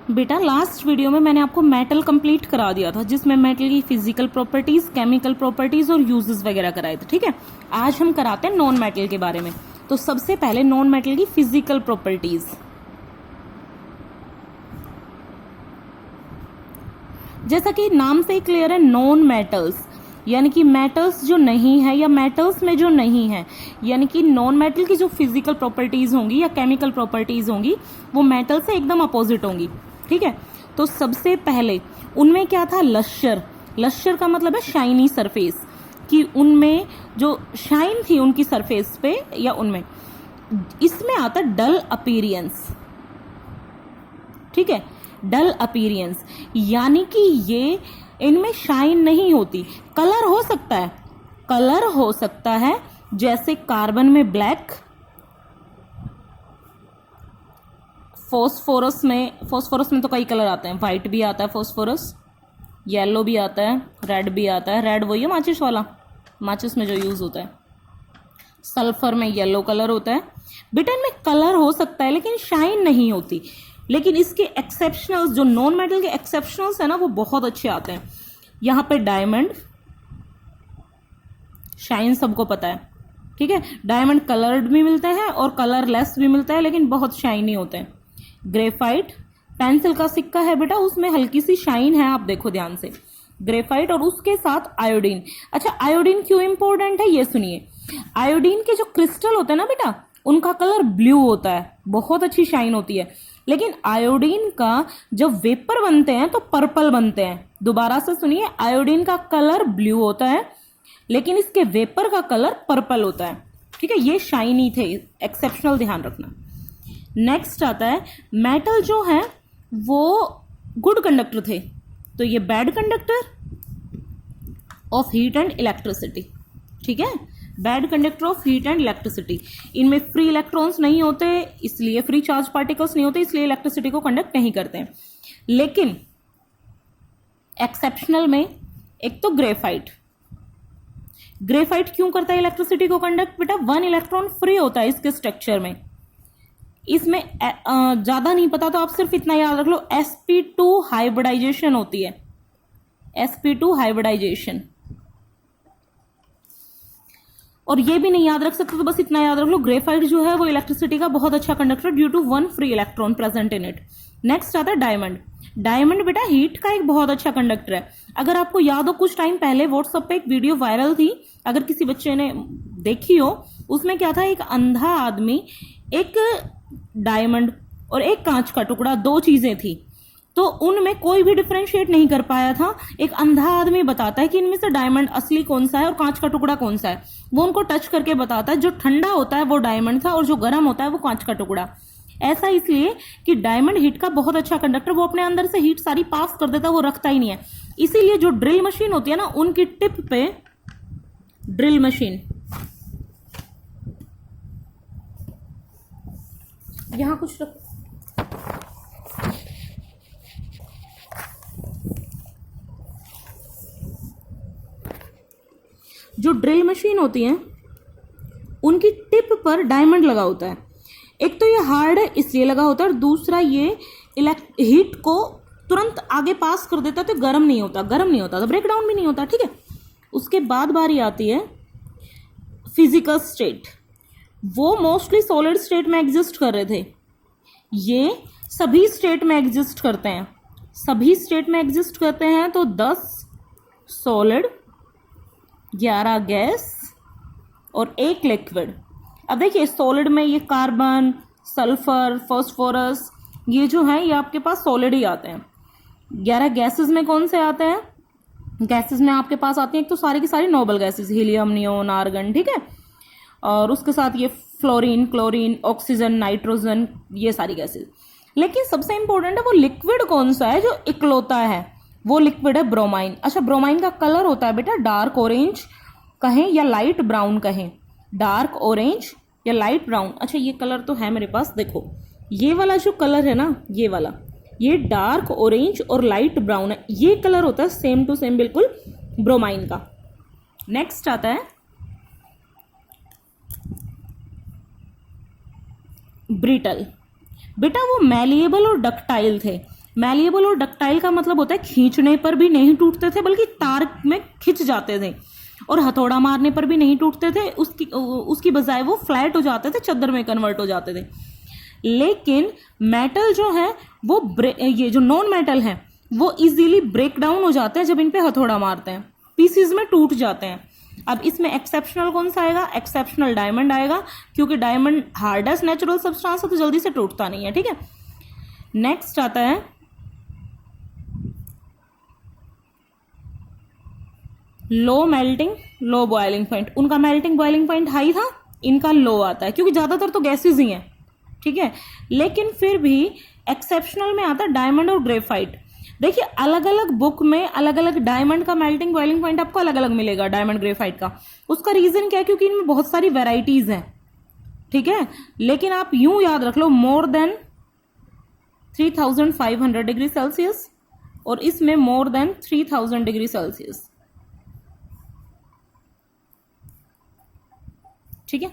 बेटा last video में मैंने आपको मेटल कंप्लीट करा दिया था, जिसमें मेटल की फिजिकल प्रॉपर्टीज, केमिकल प्रॉपर्टीज और यूजेस वगैरह कराए थे। ठीक है, आज हम कराते हैं नॉन मेटल के बारे में। तो सबसे पहले नॉन मेटल की फिजिकल प्रॉपर्टीज। जैसा कि नाम से ही क्लियर है, नॉन मेटल्स यानी कि मेटल्स जो नहीं है या मेटल्स में जो नहीं है, यानी कि नॉन मेटल की जो फिजिकल प्रॉपर्टीज होंगी या केमिकल प्रॉपर्टीज होंगी वो मेटल से एकदम अपोजिट होंगी। ठीक है, तो सबसे पहले उनमें क्या था? लश्यर। लश्यर का मतलब है शाइनी सरफेस, कि उनमें जो शाइन थी उनकी सरफेस पे या उनमें, इसमें आता डल अपीरियंस। ठीक है, डल अपीरियंस यानी कि ये इनमें शाइन नहीं होती। कलर हो सकता है, कलर हो सकता है जैसे कार्बन में ब्लैक, फॉस्फोरस में तो कई कलर आते हैं, वाइट भी आता है फॉस्फोरस, येलो भी आता है, रेड भी आता है। रेड वही है माचिस वाला, माचिस में जो यूज होता है। सल्फर में येलो कलर होता है। बेटा इनमें कलर हो सकता है लेकिन शाइन नहीं होती। लेकिन इसके एक्सेप्शनल्स, जो नॉन मेटल के एक्सेप्शनल्स है ना, वो बहुत अच्छे आते हैं। यहाँ पे डायमंड, शाइन सबको पता है। ठीक है, डायमंड कलर्ड भी मिलते हैं और कलरलेस भी मिलता है, लेकिन बहुत शाइनी होते हैं। ग्रेफाइट, पेंसिल का सिक्का है बेटा, उसमें हल्की सी शाइन है, आप देखो ध्यान से। ग्रेफाइट और उसके साथ आयोडीन। अच्छा, आयोडीन क्यों इंपॉर्टेंट है ये सुनिए। आयोडीन के जो क्रिस्टल होते हैं ना बेटा, उनका कलर ब्लू होता है, बहुत अच्छी शाइन होती है। लेकिन आयोडीन का जब वेपर बनते हैं तो पर्पल बनते हैं। दोबारा से सुनिए, आयोडीन का कलर ब्लू होता है लेकिन इसके वेपर का कलर पर्पल होता है। ठीक है, ये शाइनी थे, एक्सेप्शनल, ध्यान रखना। नेक्स्ट आता है, मेटल जो है वो गुड कंडक्टर थे, तो ये bad conductor of heat and electricity. ठीक है, bad conductor of heat and electricity. इनमें फ्री इलेक्ट्रॉन्स नहीं होते, इसलिए फ्री चार्ज पार्टिकल्स नहीं होते, इसलिए इलेक्ट्रिसिटी को कंडक्ट नहीं करते हैं। लेकिन एक्सेप्शनल में एक तो ग्रेफाइट। ग्रेफाइट क्यों करता है इलेक्ट्रिसिटी को कंडक्ट? बेटा 1 इलेक्ट्रॉन फ्री होता है इसके स्ट्रक्चर में। इसमें ज्यादा नहीं पता तो आप सिर्फ इतना याद रख लो, sp2 हाइब्रिडाइजेशन होती है, sp2 हाइब्रिडाइजेशन। और ये भी नहीं याद रख सकते तो बस इतना याद रख लो, ग्रेफाइट जो है वो इलेक्ट्रिसिटी का बहुत अच्छा conductor due to 1 free electron present in it. Next आता है डायमंड। डायमंड बेटा हीट का एक बहुत अच्छा कंडक्टर है। अगर आपको याद हो, कुछ टाइम पहले व्हाट्सएप पे एक वीडियो वायरल थी, अगर किसी बच्चे ने देखी हो, उसमें क्या था, एक अंधा आदमी, एक डायमंड और एक कांच का टुकड़ा, दो चीजें थी, तो उनमें कोई भी डिफरेंशिएट नहीं कर पाया था। एक अंधा आदमी बताता है कि इनमें से डायमंड असली कौन सा है और कांच का टुकड़ा कौन सा है। वो उनको टच करके बताता है, जो ठंडा होता है वो डायमंड था और जो गर्म होता है वो कांच का टुकड़ा। ऐसा इसलिए कि डायमंड हीट का बहुत अच्छा कंडक्टर, वो अपने अंदर से हीट सारी पास कर देता है, वो रखता ही नहीं है। इसीलिए जो ड्रिल मशीन होती है ना, उनकी टिप पे, ड्रिल मशीन, यहां कुछ रख, जो ड्रिल मशीन होती है उनकी टिप पर डायमंड लगा होता है। एक तो ये हार्ड है इसलिए लगा होता है, और दूसरा ये हीट को तुरंत आगे पास कर देता है, तो गर्म नहीं होता तो ब्रेक डाउन भी नहीं होता। ठीक है, उसके बाद बारी आती है फिजिकल स्टेट। वो मोस्टली सॉलिड स्टेट में एग्जिस्ट कर रहे थे, ये सभी स्टेट में एग्जिस्ट करते हैं। सभी स्टेट में एग्जिस्ट करते हैं, तो 10 सॉलिड, 11 गैस और 1 लिक्विड। अब देखिए, सॉलिड में ये कार्बन, सल्फर, फास्फोरस, ये जो है ये आपके पास सॉलिड ही आते हैं। 11 गैसेस में कौन से आते हैं? गैसेस में आपके पास आती हैं एक तो सारी की सारी noble gases, helium, neon, argon. ठीक है, और उसके साथ ये फ्लोरीन, क्लोरीन, ऑक्सीजन, नाइट्रोजन, ये सारी गैसेस। लेकिन सबसे इंपॉर्टेंट है वो लिक्विड कौन सा है जो इकलौता है, वो लिक्विड है ब्रोमाइन। अच्छा, ब्रोमाइन का कलर होता है बेटा डार्क ऑरेंज कहें या लाइट ब्राउन कहें, डार्क ऑरेंज या लाइट ब्राउन। अच्छा, ये कलर तो है मेरे पास, देखो ये वाला जो कलर है ना, ये वाला, ये डार्क ऑरेंज और लाइट ब्राउन है, ये कलर होता है सेम टू सेम बिल्कुल ब्रोमाइन का। नेक्स्ट आता है ब्रिटल। बेटा वो मैलिएबल और डक्टाइल थे। मैलिएबल और डक्टाइल का मतलब होता है खींचने पर भी नहीं टूटते थे बल्कि तार में खिंच जाते थे, और हथौड़ा मारने पर भी नहीं टूटते थे, उसकी बजाय वो फ्लैट हो जाते थे, चद्दर में कन्वर्ट हो जाते थे। लेकिन मेटल जो है वो ये जो नॉन मेटल है वो इजीली ब्रेक डाउन हो जाते हैं जब इन पे हथौड़ा मारते हैं, पीसीज में टूट जाते हैं। अब इसमें एक्सेप्शनल कौन सा आएगा? एक्सेप्शनल डायमंड आएगा, क्योंकि डायमंड हार्डेस्ट नेचुरल सब्सटेंस है तो जल्दी से टूटता नहीं है। ठीक है, नेक्स्ट आता है low melting low boiling point. उनका मेल्टिंग बॉइलिंग पॉइंट हाई था, इनका लो आता है, क्योंकि ज्यादातर तो गैसेज ही हैं। ठीक है, लेकिन फिर भी एक्सेप्शनल में आता है डायमंड और ग्रेफाइट। देखिए अलग अलग बुक में अलग अलग डायमंड का मेल्टिंग बॉइलिंग पॉइंट आपको अलग अलग मिलेगा, डायमंड ग्रेफाइट का। उसका रीजन क्या है? क्योंकि इनमें बहुत सारी वेराइटीज हैं। ठीक है, लेकिन आप यूं याद रख लो मोर देन 3500 डिग्री सेल्सियस और इसमें मोर देन 3000 डिग्री सेल्सियस। ठीक है,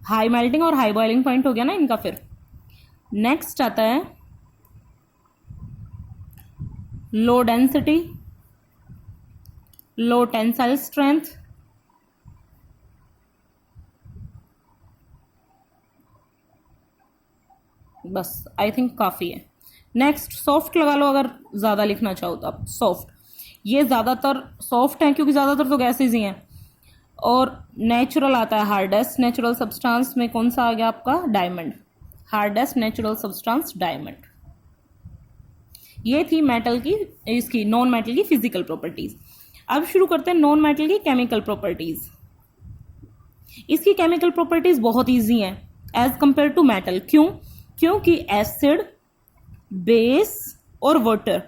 हाई मेल्टिंग और हाई बॉइलिंग पॉइंट हो गया ना इनका। फिर नेक्स्ट आता है लो डेंसिटी, लो टेंसाइल स्ट्रेंथ, बस आई थिंक काफी है। नेक्स्ट सॉफ्ट लगा लो अगर ज्यादा लिखना चाहो तो आप। सॉफ्ट, ये ज्यादातर सॉफ्ट है क्योंकि ज्यादातर तो गैसेज ही हैं। और नेचुरल आता है हार्डेस्ट नेचुरल सब्सटेंस में कौन सा आ गया आपका? Diamond, hardest natural substance diamond. ये थी मेटल की, इसकी नॉन मेटल की फिजिकल प्रॉपर्टीज। अब शुरू करते हैं नॉन मेटल की केमिकल प्रॉपर्टीज। इसकी केमिकल प्रॉपर्टीज बहुत इजी हैं एज कंपेयर टू मेटल। क्यों? क्योंकि एसिड, बेस और वाटर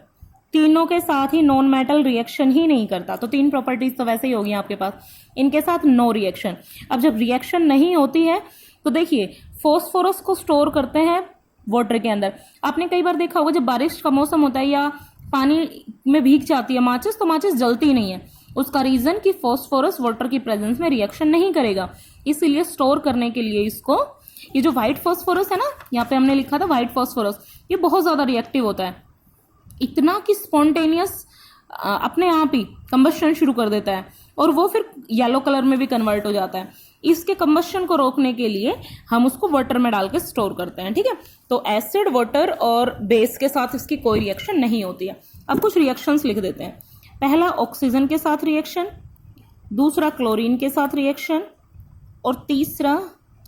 तीनों के साथ ही नॉन मेटल रिएक्शन ही नहीं करता। तो तीन प्रॉपर्टीज तो वैसे ही होगी आपके पास, इनके साथ नो रिएक्शन। अब जब रिएक्शन नहीं होती है तो देखिए फॉस्फोरस को स्टोर करते हैं वाटर के अंदर। आपने कई बार देखा होगा जब बारिश का मौसम होता है या पानी में भीग जाती है माचिस, तो माचिस जलती नहीं है। उसका रीजन कि फॉस्फोरस वाटर की प्रेजेंस में रिएक्शन नहीं करेगा, इसीलिए स्टोर करने के लिए इसको, ये जो व्हाइट फॉस्फोरस है ना, यहाँ पे हमने लिखा था व्हाइट फॉस्फोरस, ये बहुत ज्यादा रिएक्टिव होता है, इतना कि स्पॉन्टेनियस अपने आप ही कंबशन शुरू कर देता है और वो फिर येलो कलर में भी कन्वर्ट हो जाता है। इसके कंबशन को रोकने के लिए हम उसको वाटर में डाल के स्टोर करते हैं। ठीक है, तो एसिड, वाटर और बेस के साथ इसकी कोई रिएक्शन नहीं होती है। अब कुछ रिएक्शंस लिख देते हैं। पहला ऑक्सीजन के साथ रिएक्शन, दूसरा क्लोरीन के साथ रिएक्शन और तीसरा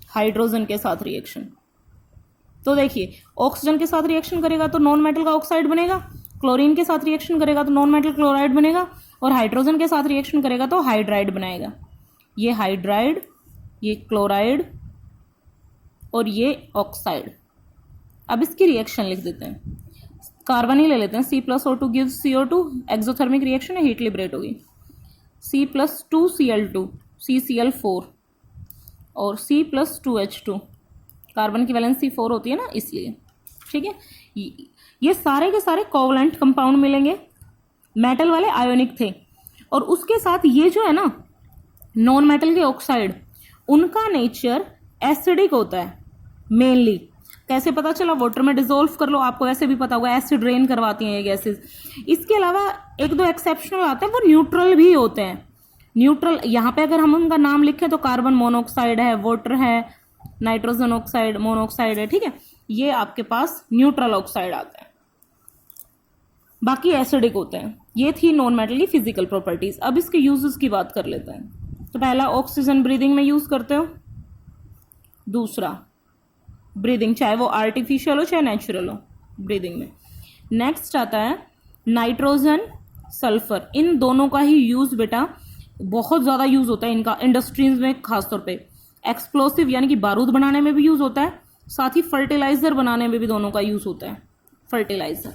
हाइड्रोजन के साथ रिएक्शन। तो देखिए ऑक्सीजन के साथ रिएक्शन करेगा तो नॉन मेटल का ऑक्साइड बनेगा, क्लोरीन के साथ रिएक्शन करेगा तो नॉन मेटल क्लोराइड बनेगा, और हाइड्रोजन के साथ रिएक्शन करेगा तो हाइड्राइड बनाएगा। ये हाइड्राइड, ये क्लोराइड और ये ऑक्साइड। अब इसकी रिएक्शन लिख देते हैं। कार्बन ही ले लेते हैं, C+O2 gives CO2, exothermic reaction है, हीट लिबरेट होगी। C+2Cl2 CCl4 और C+2H2, कार्बन की वैलेंसी 4 होती है ना, इसलिए। ठीक है, ये सारे के सारे कोवलेंट कंपाउंड मिलेंगे, मेटल वाले आयोनिक थे। और उसके साथ ये जो है ना नॉन मेटल के ऑक्साइड, उनका नेचर एसिडिक होता है मेनली। कैसे पता चला? वाटर में डिसॉल्व कर लो, आपको ऐसे भी पता होगा एसिड रेन करवाती हैं ये गैसेस। इसके अलावा एक दो एक्सेप्शनल आते हैं, वो न्यूट्रल भी होते हैं। न्यूट्रल यहाँ पे अगर हम उनका नाम लिखें तो कार्बन मोनोऑक्साइड है, वाटर है, नाइट्रोजन ऑक्साइड मोनोऑक्साइड है। ठीक है, ये आपके पास न्यूट्रल ऑक्साइड आता है, बाकी एसिडिक होते हैं। ये थी नॉन मेटल की फिजिकल प्रॉपर्टीज। अब इसके यूजेस की बात कर लेते हैं। तो पहला ऑक्सीजन ब्रीदिंग में यूज करते हो, दूसरा ब्रीदिंग चाहे वो आर्टिफिशियल हो चाहे नेचुरल हो, ब्रीदिंग में। नेक्स्ट आता है नाइट्रोजन, सल्फर। इन दोनों का ही यूज बेटा बहुत ज्यादा यूज होता है इनका, इंडस्ट्रीज में खासतौर पे। एक्सप्लोसिव यानी कि बारूद बनाने में भी यूज होता है, साथ ही फर्टिलाइजर बनाने में भी दोनों का यूज होता है, फर्टिलाइजर।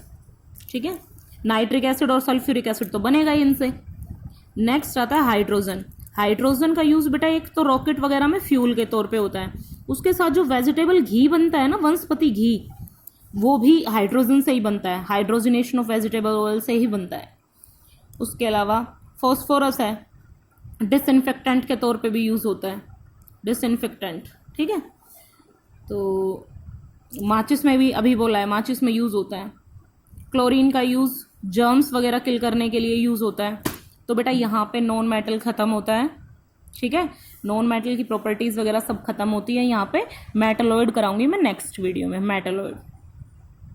ठीक है, नाइट्रिक एसिड और सल्फ्यूरिक एसिड तो बनेगा ही इनसे। नेक्स्ट आता है हाइड्रोजन। हाइड्रोजन का यूज बेटा एक तो रॉकेट वगैरह में फ्यूल के तौर पे होता है, उसके साथ जो वेजिटेबल घी बनता है ना, वनस्पति घी, वो भी हाइड्रोजन से ही बनता है, हाइड्रोजनेशन ऑफ वेजिटेबल ऑयल से ही बनता है। उसके अलावा फॉस्फोरस है, डिसइंफेक्टेंट के तौर पे भी यूज होता है, डिसइंफेक्टेंट। ठीक है, तो माचिस में भी अभी बोला है, माचिस में यूज होता है। क्लोरीन का यूज़ जर्म्स वगैरह किल करने के लिए यूज़ होता है। तो बेटा यहाँ पे नॉन मेटल ख़त्म होता है, ठीक है। नॉन मेटल की प्रॉपर्टीज़ वगैरह सब खत्म होती है। यहाँ पे मेटलॉइड कराऊंगी मैं नेक्स्ट वीडियो में, मेटलॉइड।